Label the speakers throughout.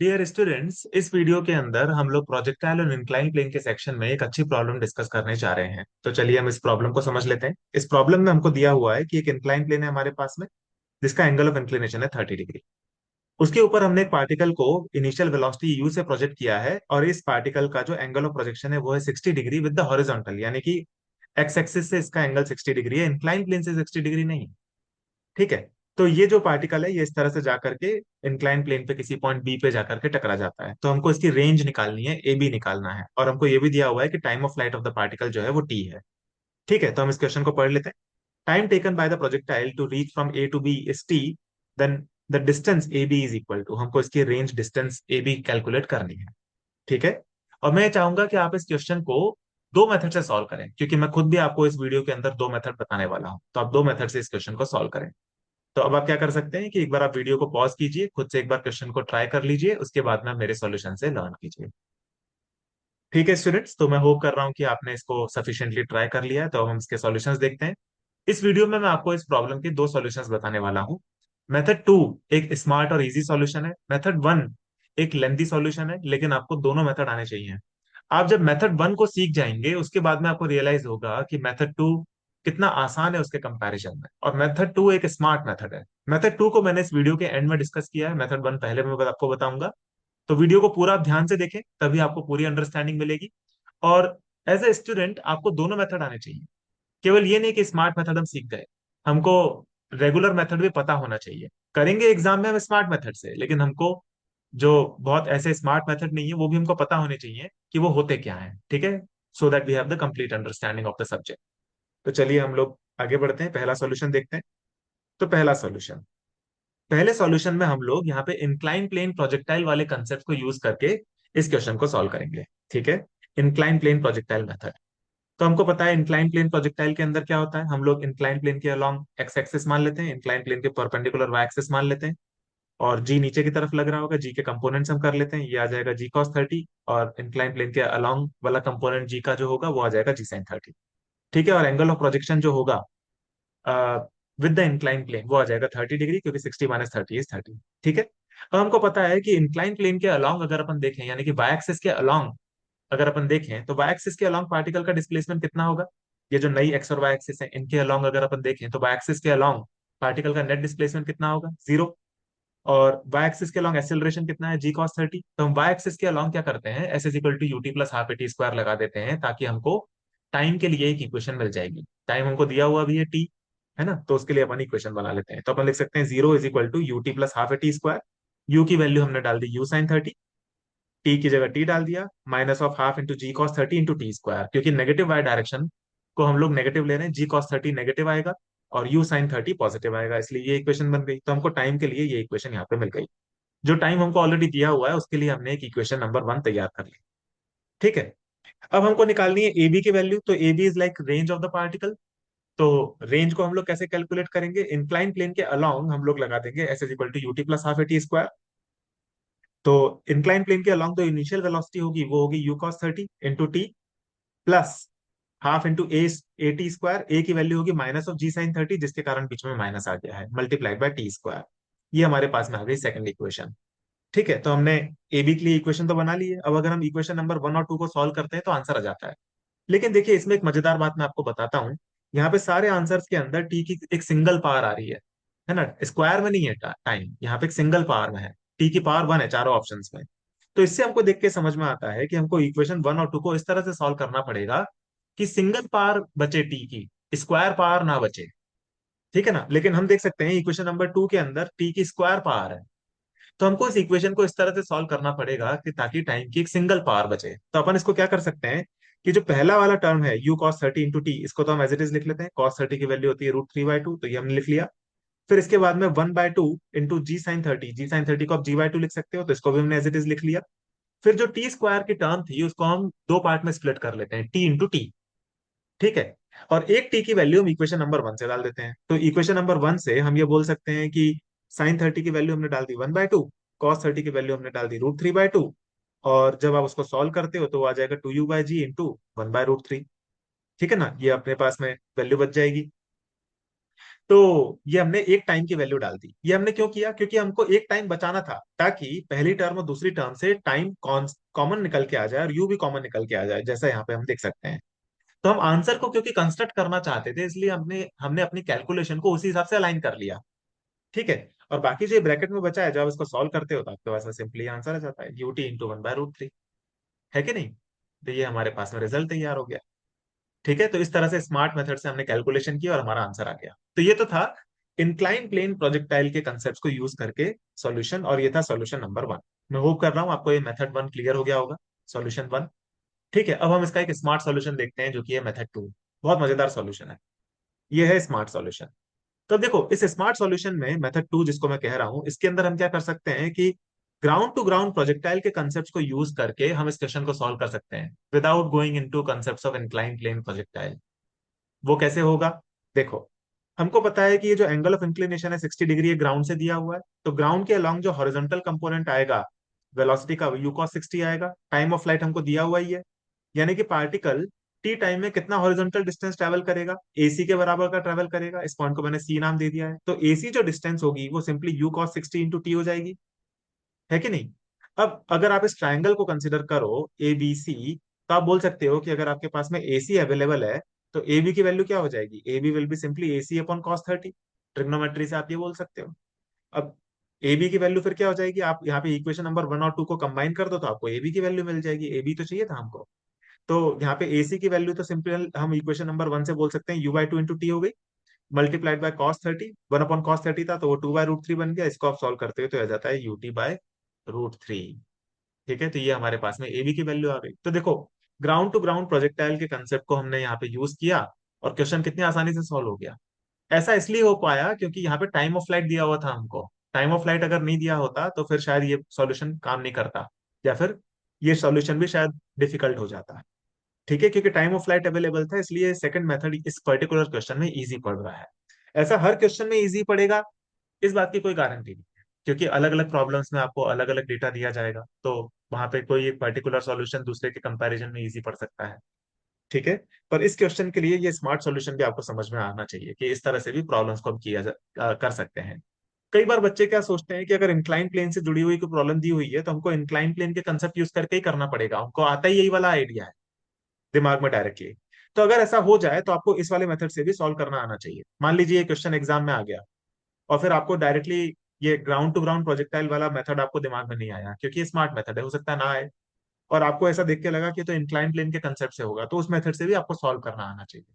Speaker 1: Dear students, इस video के अंदर हम लोग प्रोजेक्टाइल और इंक्लाइन प्लेन के सेक्शन में एक अच्छी प्रॉब्लम डिस्कस करने जा रहे हैं। तो चलिए हम इस प्रॉब्लम को समझ लेते हैं। इस प्रॉब्लम में हमको दिया हुआ है कि एक इंक्लाइन प्लेन है हमारे पास में, जिसका एंगल ऑफ इंक्लिनेशन है 30 डिग्री। उसके ऊपर हमने एक पार्टिकल को इनिशियल वेलोसिटी यू से प्रोजेक्ट किया है, और इस पार्टिकल का जो एंगल ऑफ प्रोजेक्शन है वो है 60 डिग्री विद द हॉरिजॉन्टल, यानी कि एक्स एक्सिस से इसका एंगल 60 डिग्री है, इंक्लाइन प्लेन से 60 डिग्री नहीं। ठीक है। तो ये जो पार्टिकल है ये इस तरह से जाकर के इंक्लाइन प्लेन पे किसी पॉइंट बी पे जाकर के टकरा जाता है। तो हमको इसकी रेंज निकालनी है, ए बी निकालना है, और हमको ये भी दिया हुआ है कि time of flight of the particle जो है वो टी है। ठीक है, तो हम इस क्वेश्चन को पढ़ लेते हैं। Time taken by the projectile to reach from A to B is T, then the distance A B is equal to, हमको इसकी range distance A B calculate करनी है। ठीक है। और मैं चाहूंगा कि आप इस क्वेश्चन को दो मेथड से सॉल्व करें, क्योंकि मैं खुद भी आपको इस वीडियो के अंदर दो मेथड बताने वाला हूं। तो आप दो मेथड से इस क्वेश्चन को सॉल्व करें। तो अब आप क्या कर सकते हैं कि एक बार आप वीडियो को पॉज कीजिए, खुद से एक बार क्वेश्चन को ट्राई कर लीजिए, उसके बाद में आप मेरे सॉल्यूशन से लर्न कीजिए। ठीक है स्टूडेंट्स, तो मैं होप कर रहा हूं कि आपने इसको सफिशिएंटली ट्राई कर लिया है। तो अब हम इसके सॉल्यूशंस देखते हैं। इस वीडियो में मैं आपको इस प्रॉब्लम के दो सॉल्यूशंस बताने वाला हूं। मेथड टू एक स्मार्ट और इजी सॉल्यूशन है, मेथड वन एक लेंथी सॉल्यूशन है, लेकिन आपको दोनों मेथड आने चाहिए। आप जब मेथड वन को सीख जाएंगे उसके बाद में आपको रियलाइज होगा कि मेथड टू कितना आसान है उसके कंपैरिजन में, और मेथड टू एक स्मार्ट मेथड है। मेथड टू को मैंने इस वीडियो के एंड में डिस्कस किया है, मेथड वन पहले मैं आपको बताऊंगा। तो वीडियो को पूरा आप ध्यान से देखें, तभी आपको पूरी अंडरस्टैंडिंग मिलेगी। और एज ए स्टूडेंट आपको दोनों मेथड आने चाहिए। केवल ये नहीं कि स्मार्ट मेथड हम सीख गए, हमको रेगुलर मेथड भी पता होना चाहिए। करेंगे एग्जाम में हम स्मार्ट मेथड से, लेकिन हमको जो बहुत ऐसे स्मार्ट मेथड नहीं है वो भी हमको पता होने चाहिए कि वो होते क्या हैं। ठीक है, so that we have the complete understanding of the subject. तो चलिए हम लोग आगे बढ़ते हैं, पहला सॉल्यूशन देखते हैं। तो पहला सॉल्यूशन, पहले सॉल्यूशन में हम लोग यहाँ पे इंक्लाइन प्लेन प्रोजेक्टाइल वाले कंसेप्ट को यूज करके इस क्वेश्चन को सॉल्व करेंगे। ठीक है, इंक्लाइन प्लेन प्रोजेक्टाइल मेथड। तो हमको पता है इंक्लाइन प्लेन प्रोजेक्टाइल के अंदर क्या होता है। हम लोग इंक्लाइन प्लेन के अलोंग एक्स एक्सिस मान लेते हैं, इंक्लाइन प्लेन के परपेंडिकुलर वाई एक्सिस मान लेते हैं, और जी नीचे की तरफ लग रहा होगा, जी के कंपोनेंट्स हम कर लेते हैं। ये आ जाएगा जी कॉस 30, और इंक्लाइन प्लेन के अलोंग वाला कंपोनेंट जी का जो होगा वो आ जाएगा जी साइन 30। ठीक है, और एंगल ऑफ प्रोजेक्शन जो होगा विद द इंक्लाइन प्लेन वो आ जाएगा 30 डिग्री, क्योंकि 60 - 30 इज 30। ठीक है। अब हमको पता है कि इंक्लाइन प्लेन के अलोंग अगर अपन देखें, यानी कि वाई एक्सिस के अलोंग अगर अपन देखें, तो वाई एक्सिस के अलोंग पार्टिकल का डिस्प्लेसमेंट कितना होगा। ये जो नई एक्स और वाई एक्सिस है इनके अलोंग अगर अपन देखें, तो वाई एक्सिस के अलोंग पार्टिकल का नेट डिस्प्लेसमेंट कितना होगा, 0। और वाई एक्सिस के अलोंग एक्सेलरेशन कितना है, जी कॉस 30। तो हम वाई एक्सिस के अलोंग क्या करते हैं, S is equal to UT plus half A T square लगा देते हैं, ताकि हमको टाइम के लिए एक इक्वेशन मिल जाएगी। टाइम हमको दिया हुआ भी है टी, है ना, तो उसके लिए अपन इक्वेशन बना लेते हैं। तो अपन लिख सकते हैं 0 = UT plus half A T square. You की वैल्यू हमने डाल दी यू साइन 30, टी की जगह टी डाल दिया, minus of half into G cos 30 into T square, क्योंकि नेगेटिव वाई डायरेक्शन को हम लोग नेगेटिव ले रहे हैं। जी कॉस 30 नेगेटिव आएगा और यू साइन 30 पॉजिटिव आएगा, इसलिए ये इक्वेशन बन गई। तो हमको टाइम के लिए ये इक्वेशन यहाँ पे मिल गई। जो टाइम हमको ऑलरेडी दिया हुआ है उसके लिए हमने एक इक्वेशन नंबर वन तैयार कर ली। ठीक है। अब हमको निकालनी है ए बी की वैल्यू। तो A B is like range of the particle. तो रेंज को हम लोग कैसे कैलकुलेट करेंगे, इंक्लाइन प्लेन के अलोंग हम लोग लगा देंगे S is equal to UT plus half A T square. तो इंक्लाइन प्लेन के अलोंग तो इनिशियल वेलोसिटी होगी वो होगी u cos 30 into t plus half into a T square. A की वैल्यू होगी माइनस ऑफ जी साइन 30, जिसके कारण बीच में माइनस आ गया है, मल्टीप्लाइड बाय टी स्क्वायर। ये हमारे पास में आ गई सेकंड इक्वेशन। ठीक है, तो हमने ए बी के लिए इक्वेशन तो बना ली है। अब अगर हम इक्वेशन नंबर वन और टू को सॉल्व करते हैं तो आंसर आ जाता है। लेकिन देखिए इसमें एक मजेदार बात मैं आपको बताता हूँ। यहाँ पे सारे आंसर्स के अंदर टी की एक सिंगल पावर आ रही है ना, स्क्वायर में नहीं है टाइम, यहाँ पे एक सिंगल पावर में है। टी की पावर वन है चारों ऑप्शंस में। तो इससे हमको देख के समझ में आता है कि हमको इक्वेशन वन और टू को इस तरह से सॉल्व करना पड़ेगा कि सिंगल पावर बचे टी की, स्क्वायर पावर ना बचे। ठीक है ना, लेकिन हम देख सकते हैं इक्वेशन नंबर टू के अंदर टी की स्क्वायर पावर है। तो हमको इस इक्वेशन को इस तरह से सॉल्व करना पड़ेगा कि ताकि टाइम की एक सिंगल पावर बचे। तो अपन इसको क्या कर सकते हैं कि जो पहला वाला टर्म है यू कॉस 30 इंटू टी, इसको तो हम एज इट इज लिख लेते हैं। कॉस 30 की वैल्यू होती है √3/2, तो ये हमने लिख लिया। फिर इसके बाद में 1/2 इंटू जी साइन 30, जी साइन 30 को आप जी/2 लिख सकते हो, तो इसको भी हमने एज इट इज लिख लिया। फिर जो टी स्क्वायर की टर्म थी उसको हम दो पार्ट में स्प्लिट कर लेते हैं, टी इंटू टी। ठीक है। और एक टी की वैल्यू हम इक्वेशन नंबर वन से डाल देते हैं। तो इक्वेशन नंबर वन से हम ये बोल सकते हैं कि साइन 30 की वैल्यू हमने डाल दी 1/2, कॉस 30 की वैल्यू हमने डाल दी √3/2, और जब आप उसको सॉल्व करते हो तो वो आ जाएगा 2u/g इंटू 1/√3। ठीक है ना, ये अपने पास में वैल्यू बच जाएगी। तो ये हमने एक टाइम की वैल्यू डाल दी। ये हमने क्यों किया? क्योंकि हमको एक टाइम बचाना था, ताकि पहली टर्म और दूसरी टर्म से टाइम कॉमन निकल के आ जाए और यू भी कॉमन निकल के आ जाए, जैसा यहाँ पे हम देख सकते हैं। तो हम आंसर को क्योंकि कंस्ट्रक्ट करना चाहते थे, इसलिए हमने हमने अपनी कैलकुलेशन को उसी हिसाब से अलाइन कर लिया। ठीक है। और बाकी जो ब्रैकेट में बचा है, जब आप इसको सॉल्व करते हो तो आपके पास में सिंपली आंसर आ जाता है, यूटी इंटू 1/√3। है कि नहीं? तो ये हमारे पास में रिजल्ट तैयार हो गया। ठीक है। तो इस तरह से स्मार्ट मेथड से हमने कैलकुलेशन किया और हमारा आंसर आ गया। तो ये तो था इंक्लाइन प्लेन प्रोजेक्टाइल के कंसेप्ट को यूज करके सॉल्यूशन, और ये था सॉल्यूशन नंबर 1। मैं होप कर रहा हूं आपको ये मेथड 1 क्लियर हो गया होगा, सॉल्यूशन 1। ठीक है। अब हम इसका एक स्मार्ट सॉल्यूशन देखते हैं, जो कि है मेथड 2। बहुत मजेदार सॉल्यूशन है। ये है स्मार्ट सॉल्यूशन। तो देखो, इस स्मार्ट सॉल्यूशन में मेथड 2 जिसको मैं कह रहा हूं, इसके अंदर हम क्या कर सकते हैं कि ग्राउंड टू ग्राउंड प्रोजेक्टाइल के कंसेप्ट को यूज करके हम इस क्वेश्चन को सॉल्व कर सकते हैं, without going into concepts of incline plane projectile. वो कैसे होगा? देखो, हमको पता है कि ये जो एंगल ऑफ इंक्लिनेशन है 60 डिग्री, ये ग्राउंड से दिया हुआ है। तो ग्राउंड के अलॉन्ग जो हॉरिजॉन्टल कंपोनेंट आएगा, वेलोसिटी का यू cos 60 आएगा। टाइम ऑफ फ्लाइट हमको दिया हुआ ही है, यानी कि पार्टिकल टी टाइम में कितना हॉरिजॉन्टल डिस्टेंस ट्रेवल करेगा, एसी के बराबर का ट्रेवल करेगा। इस पॉइंट को मैंने सी नाम दे दिया है। तो एसी जो डिस्टेंस होगी वो simply you cos 60 into T हो जाएगी। है कि नहीं? अब अगर आप इस ट्रायंगल को कंसिडर करो ए बी सी, तो आप बोल सकते हो कि अगर आपके पास में एसी अवेलेबल है, तो ए बी की वैल्यू क्या हो जाएगी? A B will be simply AC upon cos 30। Trigonometry से आप ये बोल सकते हो। अब ए बी की वैल्यू फिर क्या हो जाएगी? आप यहाँ पे इक्वेशन नंबर 1 और 2 को कंबाइन कर दो, तो आपको ए बी की वैल्यू मिल जाएगी। ए बी तो चाहिए था हमको। तो यहाँ पे एसी की वैल्यू तो सिंपल हम इक्वेशन नंबर 1 से बोल सकते हैं, u/2 इंटू टी हो गई, मल्टीप्लाइड बाय cos 30। 1/cos 30 था, तो वो 2/√3 बन गया। इसको आप सॉल्व करते हो तो आ जाता है ut/√3। ठीक है। तो ये हमारे पास में एबी की वैल्यू आ गई। तो देखो, ग्राउंड टू ग्राउंड प्रोजेक्टाइल के कंसेप्ट को हमने यहाँ पे यूज किया, और क्वेश्चन कितनी आसानी से सॉल्व हो गया। ऐसा इसलिए हो पाया क्योंकि यहाँ पे टाइम ऑफ फ्लाइट दिया हुआ था हमको। टाइम ऑफ फ्लाइट अगर नहीं दिया होता तो फिर शायद ये सॉल्यूशन काम नहीं करता, या फिर ये सॉल्यूशन भी शायद डिफिकल्ट हो जाता। ठीक है। क्योंकि टाइम ऑफ फ्लाइट अवेलेबल था, इसलिए सेकंड मेथड इस पर्टिकुलर क्वेश्चन में इजी पड़ रहा है। ऐसा हर क्वेश्चन में इजी पड़ेगा, इस बात की कोई गारंटी नहीं है, क्योंकि अलग अलग प्रॉब्लम्स में आपको अलग अलग डेटा दिया जाएगा, तो वहां पे कोई एक पर्टिकुलर सॉल्यूशन दूसरे के कंपैरिजन में इजी पड़ सकता है। ठीक है। पर इस क्वेश्चन के लिए ये स्मार्ट सॉल्यूशन भी आपको समझ में आना चाहिए कि इस तरह से भी प्रॉब्लम्स को हम कर सकते हैं। कई बार बच्चे क्या सोचते हैं कि अगर इंक्लाइन प्लेन से जुड़ी हुई कोई प्रॉब्लम दी हुई है, तो हमको इंक्लाइन प्लेन के कंसेप्ट यूज करके ही करना पड़ेगा, हमको आता ही यही वाला आइडिया है दिमाग में डायरेक्टली। तो अगर ऐसा हो जाए तो आपको इस वाले मेथड से भी सॉल्व करना आना चाहिए। मान लीजिए ये क्वेश्चन एग्जाम में आ गया, और फिर आपको डायरेक्टली ये ग्राउंड टू ग्राउंड प्रोजेक्टाइल वाला मेथड आपको दिमाग में नहीं आया, क्योंकि ये स्मार्ट मेथड है, हो सकता है ना आए, और आपको ऐसा देख के लगा कि तो इंक्लाइन प्लेन के कंसेप्ट से होगा, तो उस मेथड से भी आपको सॉल्व करना आना चाहिए।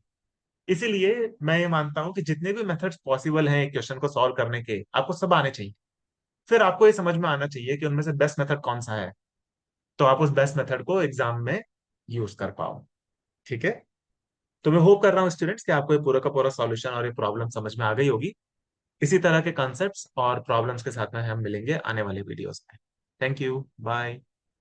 Speaker 1: इसीलिए मैं ये मानता हूं कि जितने भी मेथड्स पॉसिबल हैं एक क्वेश्चन को सॉल्व करने के, आपको सब आने चाहिए। फिर आपको ये समझ में आना चाहिए कि उनमें से बेस्ट मेथड कौन सा है, तो आप उस बेस्ट मेथड को एग्जाम में यूज कर पाओ। ठीक है। तो मैं होप कर रहा हूँ स्टूडेंट्स कि आपको ये पूरा का पूरा सॉल्यूशन और ये प्रॉब्लम समझ में आ गई होगी। इसी तरह के कॉन्सेप्ट्स और प्रॉब्लम्स के साथ में हम मिलेंगे आने वाली वीडियोस में। Thank you, bye.